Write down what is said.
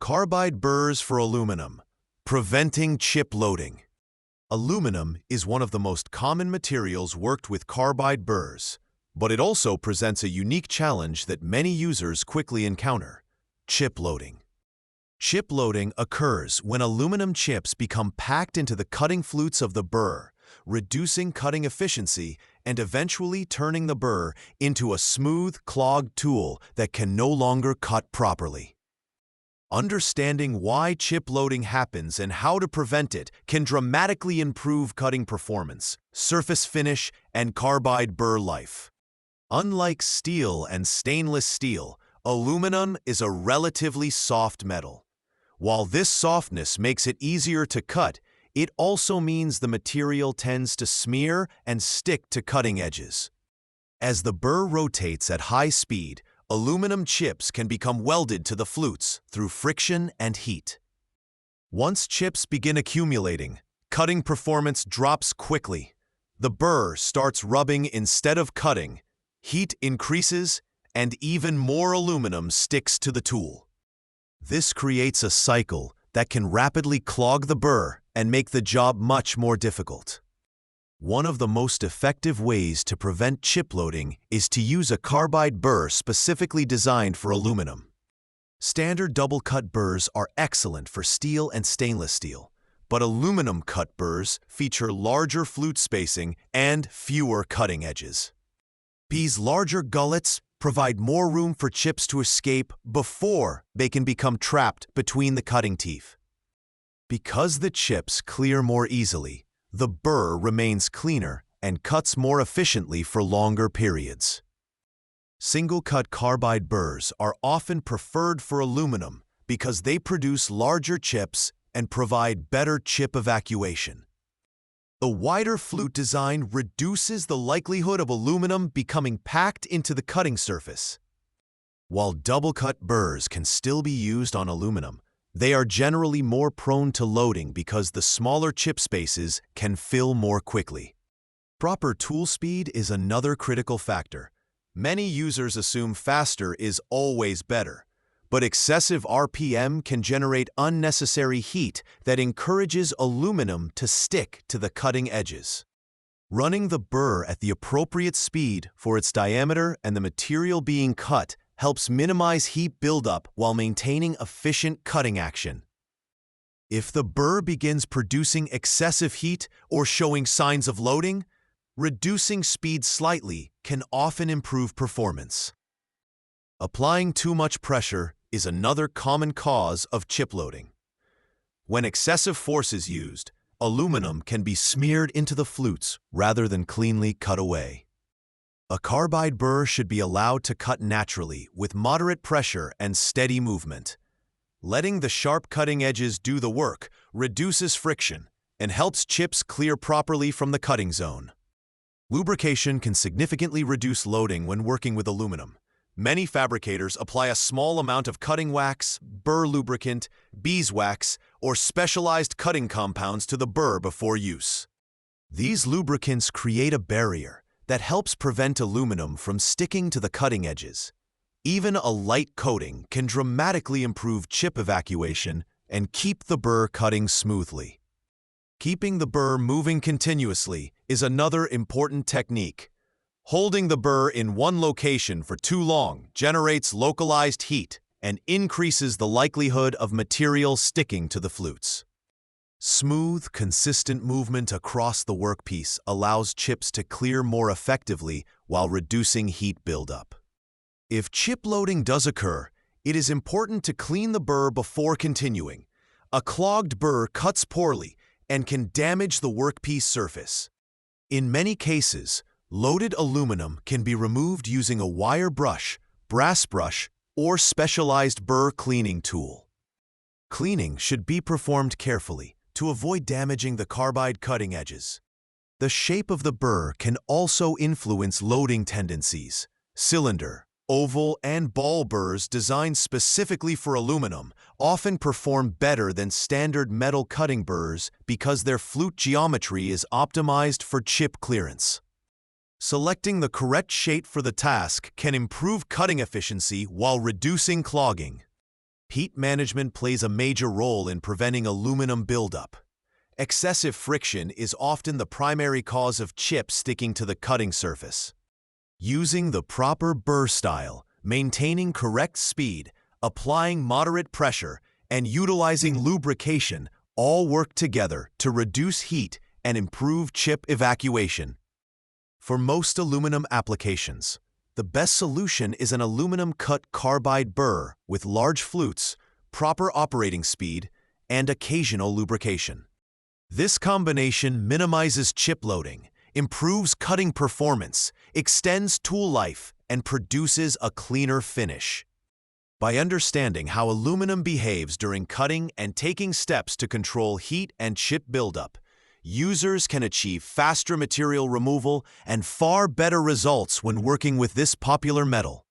Carbide burrs for aluminum, preventing chip loading. Aluminum is one of the most common materials worked with carbide burrs, but it also presents a unique challenge that many users quickly encounter: chip loading. Chip loading occurs when aluminum chips become packed into the cutting flutes of the burr, reducing cutting efficiency and eventually turning the burr into a smooth, clogged tool that can no longer cut properly. Understanding why chip loading happens and how to prevent it can dramatically improve cutting performance, surface finish, and carbide burr life. Unlike steel and stainless steel, aluminum is a relatively soft metal. While this softness makes it easier to cut, it also means the material tends to smear and stick to cutting edges. As the burr rotates at high speed, aluminum chips can become welded to the flutes through friction and heat. Once chips begin accumulating, cutting performance drops quickly. The burr starts rubbing instead of cutting, heat increases, and even more aluminum sticks to the tool. This creates a cycle that can rapidly clog the burr and make the job much more difficult. One of the most effective ways to prevent chip loading is to use a carbide burr specifically designed for aluminum. Standard double-cut burrs are excellent for steel and stainless steel, but aluminum-cut burrs feature larger flute spacing and fewer cutting edges. These larger gullets provide more room for chips to escape before they can become trapped between the cutting teeth. Because the chips clear more easily, the burr remains cleaner and cuts more efficiently for longer periods. Single-cut carbide burrs are often preferred for aluminum because they produce larger chips and provide better chip evacuation. The wider flute design reduces the likelihood of aluminum becoming packed into the cutting surface. While double-cut burrs can still be used on aluminum, they are generally more prone to loading because the smaller chip spaces can fill more quickly. Proper tool speed is another critical factor. Many users assume faster is always better, but excessive RPM can generate unnecessary heat that encourages aluminum to stick to the cutting edges. Running the burr at the appropriate speed for its diameter and the material being cut helps minimize heat buildup while maintaining efficient cutting action. If the burr begins producing excessive heat or showing signs of loading, reducing speed slightly can often improve performance. Applying too much pressure is another common cause of chip loading. When excessive force is used, aluminum can be smeared into the flutes rather than cleanly cut away. A carbide burr should be allowed to cut naturally with moderate pressure and steady movement. Letting the sharp cutting edges do the work reduces friction and helps chips clear properly from the cutting zone. Lubrication can significantly reduce loading when working with aluminum. Many fabricators apply a small amount of cutting wax, burr lubricant, beeswax, or specialized cutting compounds to the burr before use. These lubricants create a barrier that helps prevent aluminum from sticking to the cutting edges. Even a light coating can dramatically improve chip evacuation and keep the burr cutting smoothly. Keeping the burr moving continuously is another important technique. Holding the burr in one location for too long generates localized heat and increases the likelihood of material sticking to the flutes. Smooth, consistent movement across the workpiece allows chips to clear more effectively while reducing heat buildup. If chip loading does occur, it is important to clean the burr before continuing. A clogged burr cuts poorly and can damage the workpiece surface. In many cases, loaded aluminum can be removed using a wire brush, brass brush, or specialized burr cleaning tool. Cleaning should be performed carefully to avoid damaging the carbide cutting edges. The shape of the burr can also influence loading tendencies. Cylinder, oval, and ball burrs designed specifically for aluminum often perform better than standard metal cutting burrs because their flute geometry is optimized for chip clearance. Selecting the correct shape for the task can improve cutting efficiency while reducing clogging. Heat management plays a major role in preventing aluminum buildup. Excessive friction is often the primary cause of chips sticking to the cutting surface. Using the proper burr style, maintaining correct speed, applying moderate pressure, and utilizing lubrication all work together to reduce heat and improve chip evacuation. For most aluminum applications, the best solution is an aluminum-cut carbide burr with large flutes, proper operating speed, and occasional lubrication. This combination minimizes chip loading, improves cutting performance, extends tool life, and produces a cleaner finish. By understanding how aluminum behaves during cutting and taking steps to control heat and chip buildup, users can achieve faster material removal and far better results when working with this popular metal.